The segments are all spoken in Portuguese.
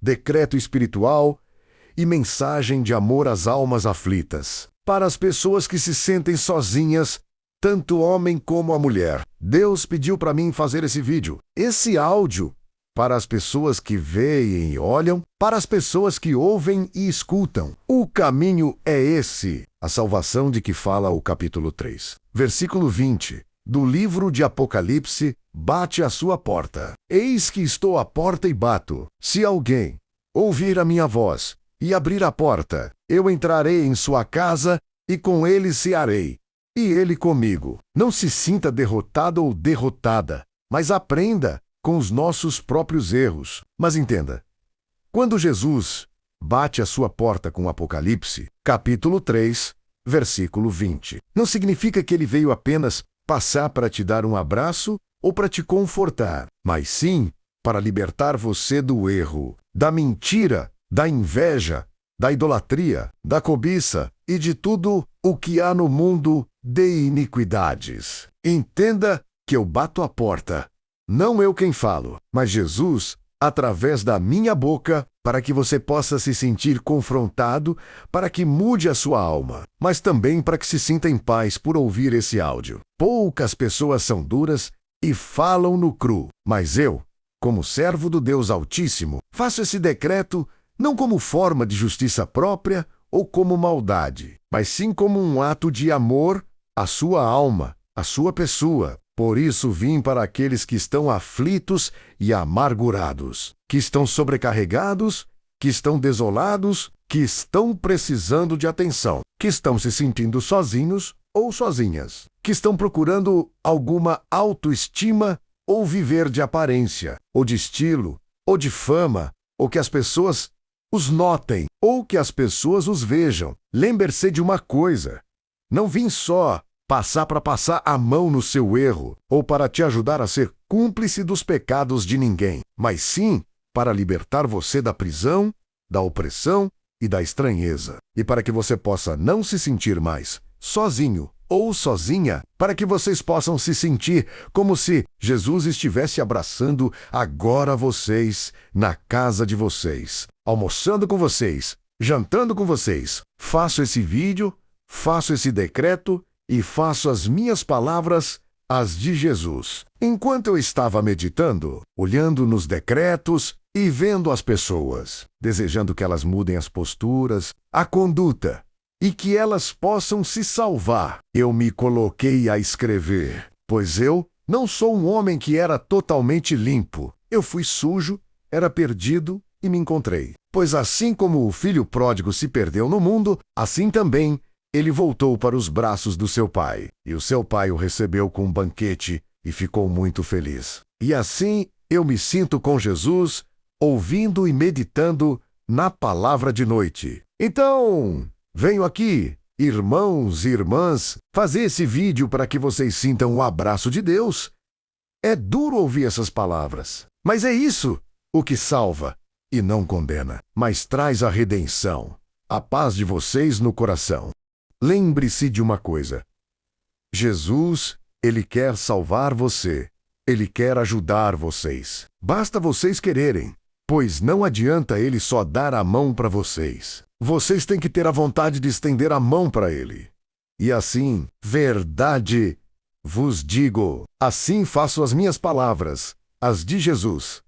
decreto espiritual e mensagem de amor às almas aflitas. Para as pessoas que se sentem sozinhas, tanto o homem como a mulher. Deus pediu para mim fazer esse vídeo, esse áudio, para as pessoas que veem e olham, para as pessoas que ouvem e escutam. O caminho é esse, a salvação de que fala o capítulo 3. Versículo 20, do livro de Apocalipse, bate à sua porta. Eis que estou à porta e bato. Se alguém ouvir a minha voz e abrir a porta, eu entrarei em sua casa e com ele cearei, e ele comigo. Não se sinta derrotado ou derrotada, mas aprenda com os nossos próprios erros. Mas entenda, quando Jesus bate a sua porta com Apocalipse, capítulo 3, versículo 20, não significa que ele veio apenas passar para te dar um abraço ou para te confortar, mas sim para libertar você do erro, da mentira, da inveja, da idolatria, da cobiça e de tudo o que há no mundo de iniquidades. Entenda que eu bato a porta, não eu quem falo, mas Jesus, através da minha boca, para que você possa se sentir confrontado, para que mude a sua alma, mas também para que se sinta em paz por ouvir esse áudio. Poucas pessoas são duras e falam no cru, mas eu, como servo do Deus Altíssimo, faço esse decreto não como forma de justiça própria ou como maldade, mas sim como um ato de amor à sua alma, à sua pessoa. Por isso vim para aqueles que estão aflitos e amargurados, que estão sobrecarregados, que estão desolados, que estão precisando de atenção, que estão se sentindo sozinhos ou sozinhas, que estão procurando alguma autoestima ou viver de aparência, ou de estilo, ou de fama, ou que as pessoas os notem, ou que as pessoas os vejam. Lembre-se de uma coisa: não vim só para passar a mão no seu erro, ou para te ajudar a ser cúmplice dos pecados de ninguém, mas sim para libertar você da prisão, da opressão e da estranheza, e para que você possa não se sentir mais sozinho ou sozinha, para que vocês possam se sentir como se Jesus estivesse abraçando agora vocês na casa de vocês, almoçando com vocês, jantando com vocês. Faço esse vídeo, faço esse decreto e faço as minhas palavras as de Jesus. Enquanto eu estava meditando, olhando nos decretos e vendo as pessoas, desejando que elas mudem as posturas, a conduta, e que elas possam se salvar, eu me coloquei a escrever, pois eu não sou um homem que era totalmente limpo. Eu fui sujo, era perdido e me encontrei. Pois assim como o filho pródigo se perdeu no mundo, assim também ele voltou para os braços do seu pai, e o seu pai o recebeu com um banquete e ficou muito feliz. E assim eu me sinto com Jesus, ouvindo e meditando na palavra de noite. Então, venho aqui, irmãos e irmãs, fazer esse vídeo para que vocês sintam o abraço de Deus. É duro ouvir essas palavras, mas é isso o que salva e não condena, mas traz a redenção, a paz de vocês no coração. Lembre-se de uma coisa: Jesus, ele quer salvar você, ele quer ajudar vocês. Basta vocês quererem, pois não adianta ele só dar a mão para vocês. Vocês têm que ter a vontade de estender a mão para ele. E assim, verdade vos digo, assim faço as minhas palavras, as de Jesus.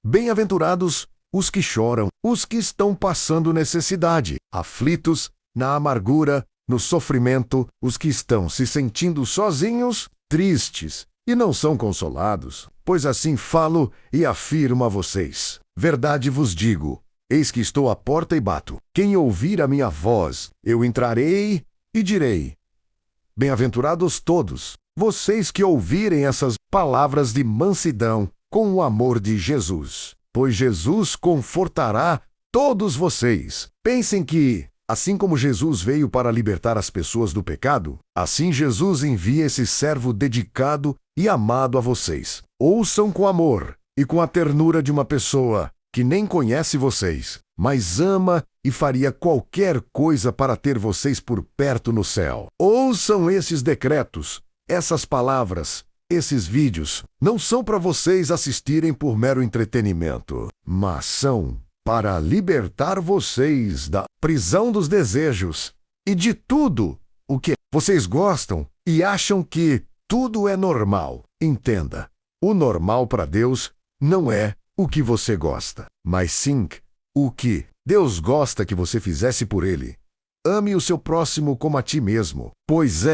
Bem-aventurados os que choram, os que estão passando necessidade, aflitos, na amargura, no sofrimento, os que estão se sentindo sozinhos, tristes e não são consolados, pois assim falo e afirmo a vocês. Verdade vos digo, eis que estou à porta e bato. Quem ouvir a minha voz, eu entrarei e direi: bem-aventurados todos, vocês que ouvirem essas palavras de mansidão com o amor de Jesus, pois Jesus confortará todos vocês. Pensem que, assim como Jesus veio para libertar as pessoas do pecado, assim Jesus envia esse servo dedicado e amado a vocês. Ouçam com amor e com a ternura de uma pessoa que nem conhece vocês, mas ama e faria qualquer coisa para ter vocês por perto no céu. Ouçam esses decretos, essas palavras, esses vídeos. Não são para vocês assistirem por mero entretenimento, mas são para libertar vocês da prisão dos desejos e de tudo o que vocês gostam e acham que tudo é normal. Entenda, o normal para Deus não é o que você gosta, mas sim o que Deus gosta que você fizesse por Ele. Ame o seu próximo como a ti mesmo, pois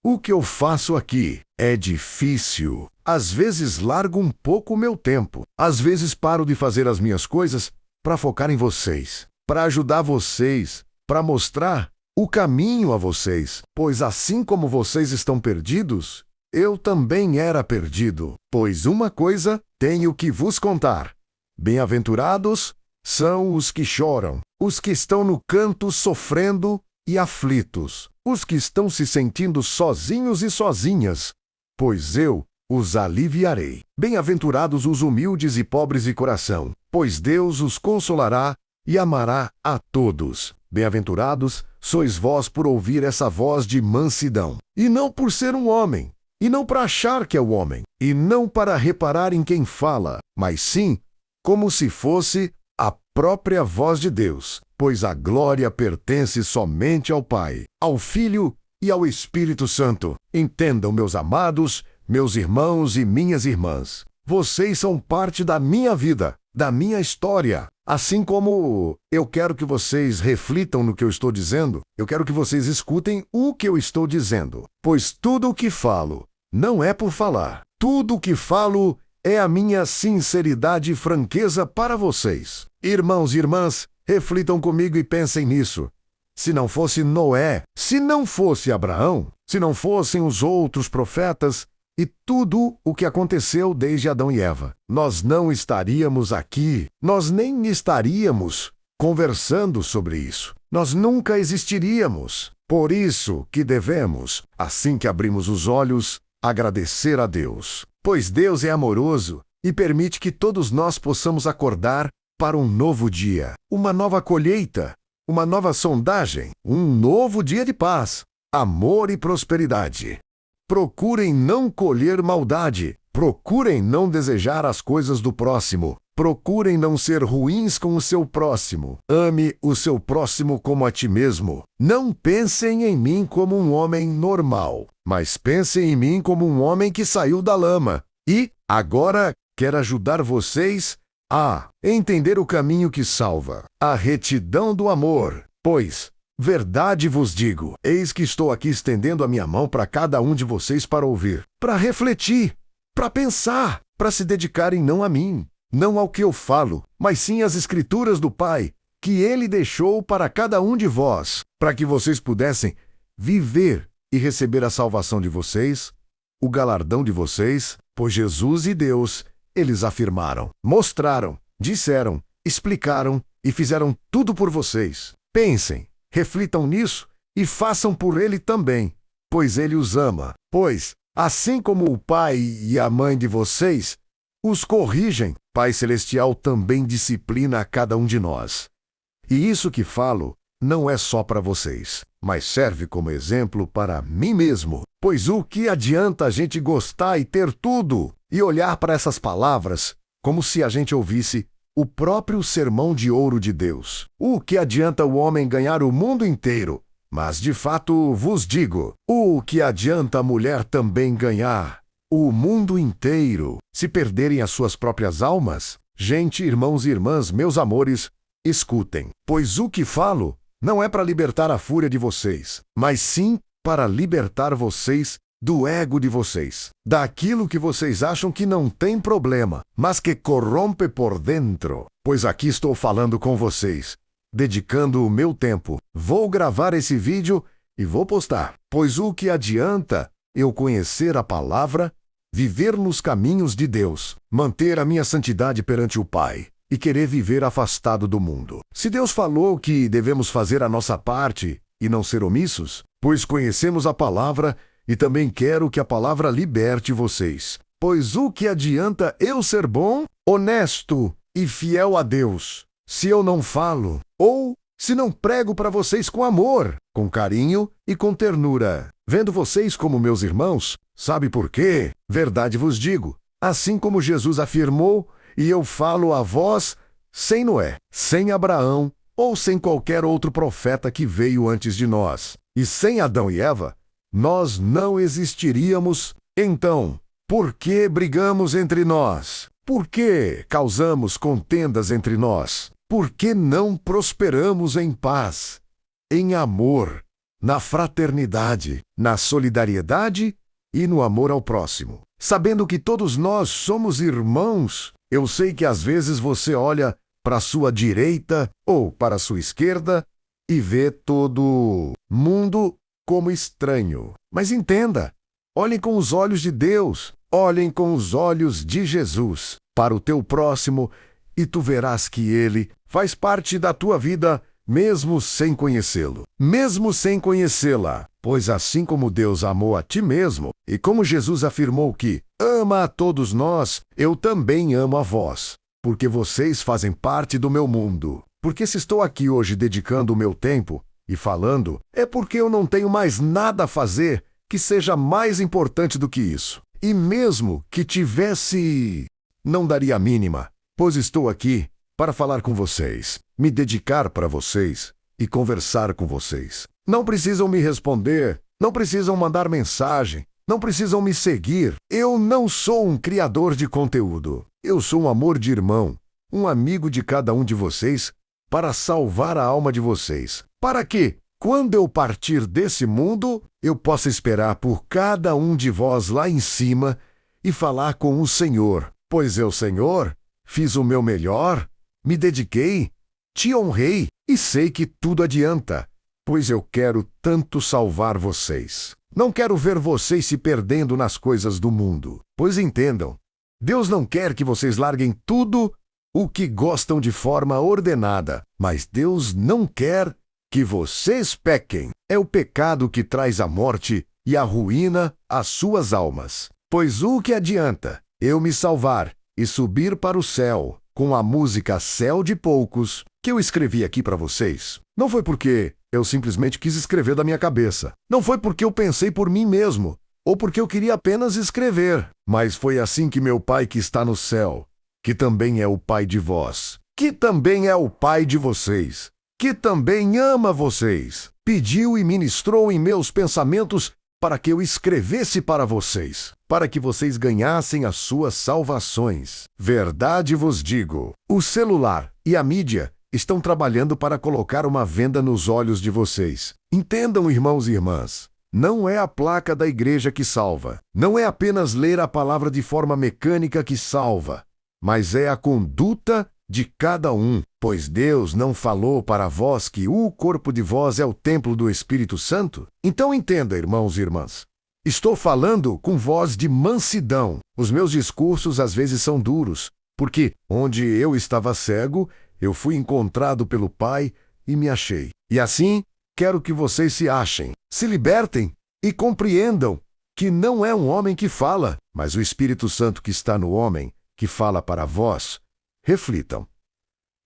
o que eu faço aqui é difícil. Às vezes largo um pouco o meu tempo. Às vezes paro de fazer as minhas coisas para focar em vocês, para ajudar vocês, para mostrar o caminho a vocês. Pois assim como vocês estão perdidos, eu também era perdido. Pois uma coisa tenho que vos contar. Bem-aventurados são os que choram, os que estão no canto sofrendo e aflitos, os que estão se sentindo sozinhos e sozinhas, pois eu os aliviarei. Bem-aventurados os humildes e pobres de coração, pois Deus os consolará e amará a todos. Bem-aventurados sois vós por ouvir essa voz de mansidão, e não por ser um homem, e não para achar que é o homem, e não para reparar em quem fala, mas sim como se fosse a própria voz de Deus, pois a glória pertence somente ao Pai, ao Filho e ao Espírito Santo. Entendam, meus amados, meus irmãos e minhas irmãs, vocês são parte da minha vida, da minha história. Assim como eu quero que vocês reflitam no que eu estou dizendo, eu quero que vocês escutem o que eu estou dizendo, pois tudo o que falo não é por falar. Tudo o que falo é a minha sinceridade e franqueza para vocês. Irmãos e irmãs, reflitam comigo e pensem nisso. Se não fosse Noé, se não fosse Abraão, se não fossem os outros profetas e tudo o que aconteceu desde Adão e Eva, nós não estaríamos aqui, nós nem estaríamos conversando sobre isso. Nós nunca existiríamos. Por isso que devemos, assim que abrimos os olhos, agradecer a Deus, pois Deus é amoroso e permite que todos nós possamos acordar para um novo dia, uma nova colheita, uma nova sondagem, um novo dia de paz, amor e prosperidade. Procurem não colher maldade, procurem não desejar as coisas do próximo, procurem não ser ruins com o seu próximo. Ame o seu próximo como a ti mesmo. Não pensem em mim como um homem normal, mas pensem em mim como um homem que saiu da lama e, agora, quer ajudar vocês a entender o caminho que salva, a retidão do amor. Pois, verdade vos digo, eis que estou aqui estendendo a minha mão para cada um de vocês para ouvir, para refletir, para pensar, para se dedicarem não a mim, não ao que eu falo, mas sim às Escrituras do Pai, que Ele deixou para cada um de vós, para que vocês pudessem viver e receber a salvação de vocês, o galardão de vocês, pois Jesus e Deus, eles afirmaram, mostraram, disseram, explicaram e fizeram tudo por vocês. Pensem, reflitam nisso e façam por Ele também, pois Ele os ama. Pois, assim como o Pai e a Mãe de vocês os corrigem, Pai Celestial também disciplina a cada um de nós. E isso que falo não é só para vocês, mas serve como exemplo para mim mesmo. Pois o que adianta a gente gostar e ter tudo e olhar para essas palavras como se a gente ouvisse o próprio sermão de ouro de Deus? O que adianta o homem ganhar o mundo inteiro? Mas de fato vos digo, o que adianta a mulher também ganhar o mundo inteiro, se perderem as suas próprias almas? Gente, irmãos e irmãs, meus amores, escutem, pois o que falo não é para libertar a fúria de vocês, mas sim para libertar vocês do ego de vocês, daquilo que vocês acham que não tem problema, mas que corrompe por dentro. Pois aqui estou falando com vocês, dedicando o meu tempo. Vou gravar esse vídeo e vou postar. Pois o que adianta eu conhecer a palavra, viver nos caminhos de Deus, manter a minha santidade perante o Pai e querer viver afastado do mundo? Se Deus falou que devemos fazer a nossa parte e não ser omissos, pois conhecemos a palavra e também quero que a palavra liberte vocês. Pois o que adianta eu ser bom, honesto e fiel a Deus, se eu não falo, ou se não prego para vocês com amor, com carinho e com ternura, vendo vocês como meus irmãos? Sabe por quê? Verdade vos digo, assim como Jesus afirmou, e eu falo a vós, sem Noé, sem Abraão ou sem qualquer outro profeta que veio antes de nós. E sem Adão e Eva, nós não existiríamos. Então, por que brigamos entre nós? Por que causamos contendas entre nós? Por que não prosperamos em paz, em amor, na fraternidade, na solidariedade e no amor ao próximo? Sabendo que todos nós somos irmãos, eu sei que às vezes você olha para a sua direita ou para a sua esquerda e vê todo mundo como estranho. Mas entenda, olhem com os olhos de Deus, olhem com os olhos de Jesus para o teu próximo e tu verás que ele faz parte da tua vida mesmo sem conhecê-lo, mesmo sem conhecê-la. Pois assim como Deus amou a ti mesmo, e como Jesus afirmou que ama a todos nós, eu também amo a vós, porque vocês fazem parte do meu mundo. Porque se estou aqui hoje dedicando o meu tempo e falando, é porque eu não tenho mais nada a fazer que seja mais importante do que isso. E mesmo que tivesse, não daria a mínima, pois estou aqui para falar com vocês, me dedicar para vocês e conversar com vocês. Não precisam me responder, não precisam mandar mensagem, não precisam me seguir. Eu não sou um criador de conteúdo. Eu sou um amor de irmão, um amigo de cada um de vocês para salvar a alma de vocês. Para que, quando eu partir desse mundo, eu possa esperar por cada um de vós lá em cima e falar com o Senhor. Pois eu, Senhor, fiz o meu melhor, me dediquei, te honrei e sei que tudo adianta. Pois eu quero tanto salvar vocês. Não quero ver vocês se perdendo nas coisas do mundo. Pois entendam, Deus não quer que vocês larguem tudo o que gostam de forma ordenada, mas Deus não quer que vocês pequem. É o pecado que traz a morte e a ruína às suas almas. Pois o que adianta eu me salvar e subir para o céu com a música Céu de Poucos que eu escrevi aqui para vocês? Não foi porque eu simplesmente quis escrever da minha cabeça. Não foi porque eu pensei por mim mesmo, ou porque eu queria apenas escrever. Mas foi assim que meu Pai que está no céu, que também é o Pai de vós, que também é o Pai de vocês, que também ama vocês, pediu e ministrou em meus pensamentos para que eu escrevesse para vocês, para que vocês ganhassem as suas salvações. Verdade vos digo, o celular e a mídia estão trabalhando para colocar uma venda nos olhos de vocês. Entendam, irmãos e irmãs, não é a placa da igreja que salva, não é apenas ler a palavra de forma mecânica que salva, mas é a conduta de cada um, pois Deus não falou para vós que o corpo de vós é o templo do Espírito Santo? Então entenda, irmãos e irmãs, estou falando com voz de mansidão. Os meus discursos às vezes são duros, porque onde eu estava cego, eu fui encontrado pelo Pai e me achei. E assim, quero que vocês se achem, se libertem e compreendam que não é um homem que fala, mas o Espírito Santo que está no homem, que fala para vós. Reflitam.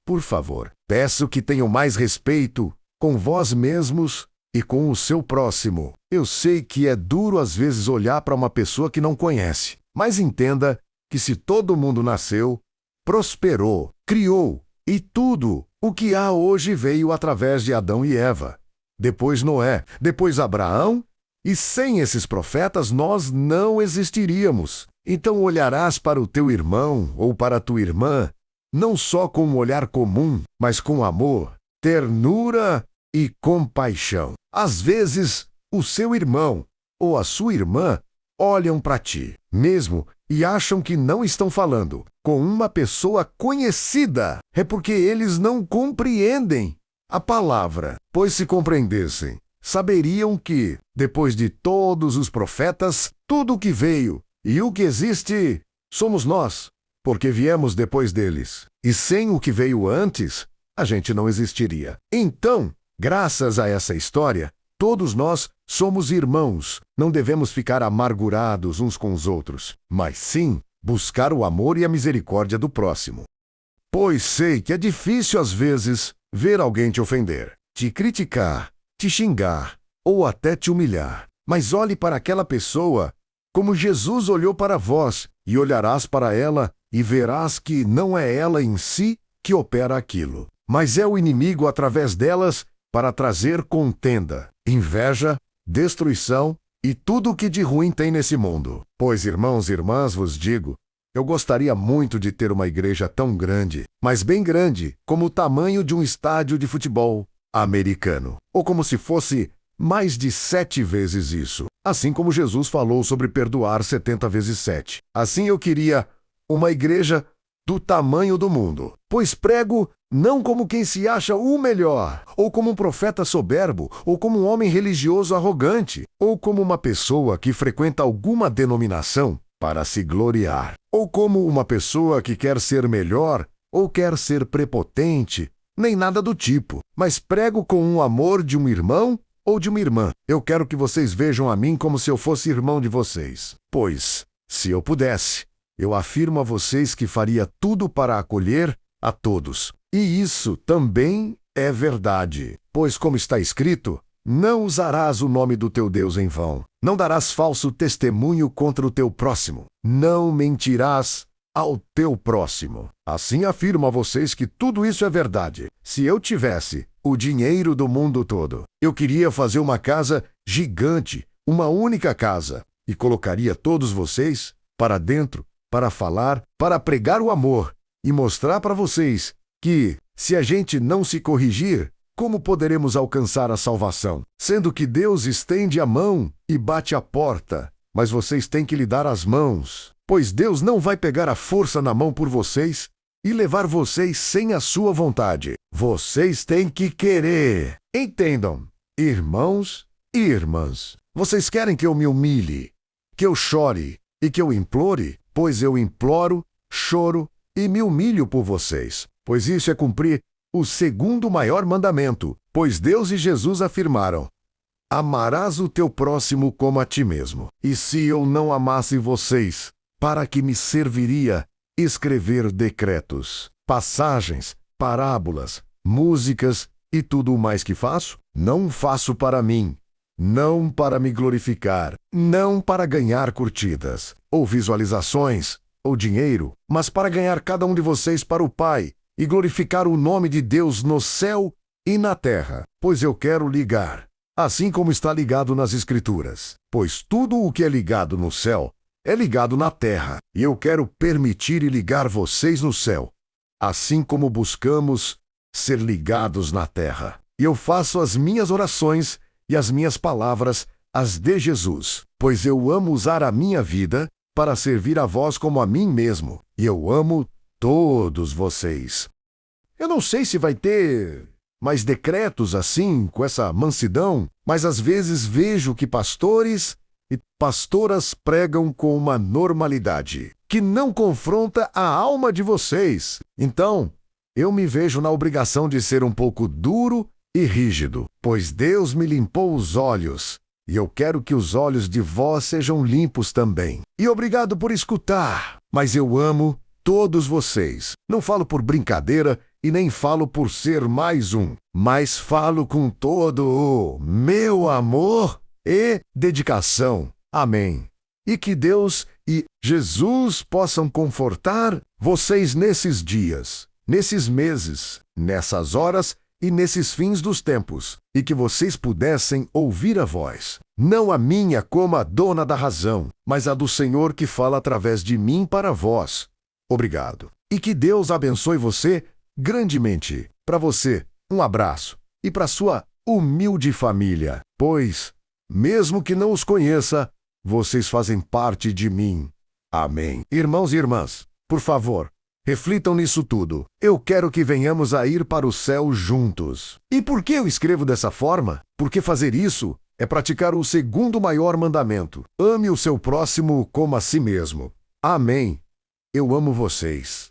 Por favor, peço que tenham mais respeito com vós mesmos e com o seu próximo. Eu sei que é duro às vezes olhar para uma pessoa que não conhece, mas entenda que se todo mundo nasceu, prosperou, criou, e tudo o que há hoje veio através de Adão e Eva. Depois Noé, depois Abraão, e sem esses profetas nós não existiríamos. Então olharás para o teu irmão ou para a tua irmã, não só com um olhar comum, mas com amor, ternura e compaixão. Às vezes, o seu irmão ou a sua irmã olham para ti, mesmo, e acham que não estão falando com uma pessoa conhecida. É porque eles não compreendem a palavra. Pois se compreendessem, saberiam que, depois de todos os profetas, tudo o que veio e o que existe somos nós, porque viemos depois deles. E sem o que veio antes, a gente não existiria. Então, graças a essa história, todos nós somos irmãos. Não devemos ficar amargurados uns com os outros, mas sim buscar o amor e a misericórdia do próximo. Pois sei que é difícil às vezes ver alguém te ofender, te criticar, te xingar ou até te humilhar. Mas olhe para aquela pessoa como Jesus olhou para vós, e olharás para ela e verás que não é ela em si que opera aquilo, mas é o inimigo através delas para trazer contenda, inveja, destruição e tudo o que de ruim tem nesse mundo. Pois, irmãos e irmãs, vos digo, eu gostaria muito de ter uma igreja tão grande, mas bem grande, como o tamanho de um estádio de futebol americano, ou como se fosse mais de 7 vezes isso. Assim como Jesus falou sobre perdoar 70 vezes 7. Assim eu queria uma igreja do tamanho do mundo, pois prego não como quem se acha o melhor, ou como um profeta soberbo, ou como um homem religioso arrogante, ou como uma pessoa que frequenta alguma denominação para se gloriar, ou como uma pessoa que quer ser melhor ou quer ser prepotente, nem nada do tipo, mas prego com um amor de um irmão ou de uma irmã. Eu quero que vocês vejam a mim como se eu fosse irmão de vocês. Pois, se eu pudesse, eu afirmo a vocês que faria tudo para acolher a todos. E isso também é verdade. Pois, como está escrito, não usarás o nome do teu Deus em vão. Não darás falso testemunho contra o teu próximo. Não mentirás ao teu próximo. Assim afirmo a vocês que tudo isso é verdade. Se eu tivesse o dinheiro do mundo todo, eu queria fazer uma casa gigante, uma única casa, e colocaria todos vocês para dentro, para falar, para pregar o amor e mostrar para vocês que, se a gente não se corrigir, como poderemos alcançar a salvação? Sendo que Deus estende a mão e bate a porta, mas vocês têm que lhe dar as mãos, pois Deus não vai pegar a força na mão por vocês e levar vocês sem a sua vontade. Vocês têm que querer. Entendam, irmãos e irmãs, vocês querem que eu me humilhe, que eu chore e que eu implore? Pois eu imploro, choro e me humilho por vocês, pois isso é cumprir o segundo maior mandamento, pois Deus e Jesus afirmaram: amarás o teu próximo como a ti mesmo. E se eu não amasse vocês, para que me serviria escrever decretos, passagens, parábolas, músicas e tudo o mais que faço? Não faço para mim, não para me glorificar, não para ganhar curtidas, ou visualizações, ou dinheiro, mas para ganhar cada um de vocês para o Pai e glorificar o nome de Deus no céu e na terra, pois eu quero ligar, assim como está ligado nas Escrituras, pois tudo o que é ligado no céu é ligado na terra, e eu quero permitir e ligar vocês no céu, assim como buscamos ser ligados na terra. E eu faço as minhas orações e as minhas palavras as de Jesus, pois eu amo usar a minha vida para servir a vós como a mim mesmo, e eu amo todos vocês. Eu não sei se vai ter mais decretos assim, com essa mansidão, mas às vezes vejo que pastores e pastoras pregam com uma normalidade que não confronta a alma de vocês. Então, eu me vejo na obrigação de ser um pouco duro e rígido, pois Deus me limpou os olhos, e eu quero que os olhos de vós sejam limpos também. E obrigado por escutar, mas eu amo todos vocês. Não falo por brincadeira e nem falo por ser mais um, mas falo com todo o meu amor e dedicação. Amém. E que Deus e Jesus possam confortar vocês nesses dias, nesses meses, nessas horas e nesses fins dos tempos, e que vocês pudessem ouvir a voz, não a minha como a dona da razão, mas a do Senhor que fala através de mim para vós. Obrigado. E que Deus abençoe você grandemente. Para você, um abraço. E para sua humilde família, pois, mesmo que não os conheça, vocês fazem parte de mim. Amém. Irmãos e irmãs, por favor, reflitam nisso tudo. Eu quero que venhamos a ir para o céu juntos. E por que eu escrevo dessa forma? Porque fazer isso é praticar o segundo maior mandamento. Ame o seu próximo como a si mesmo. Amém. Eu amo vocês.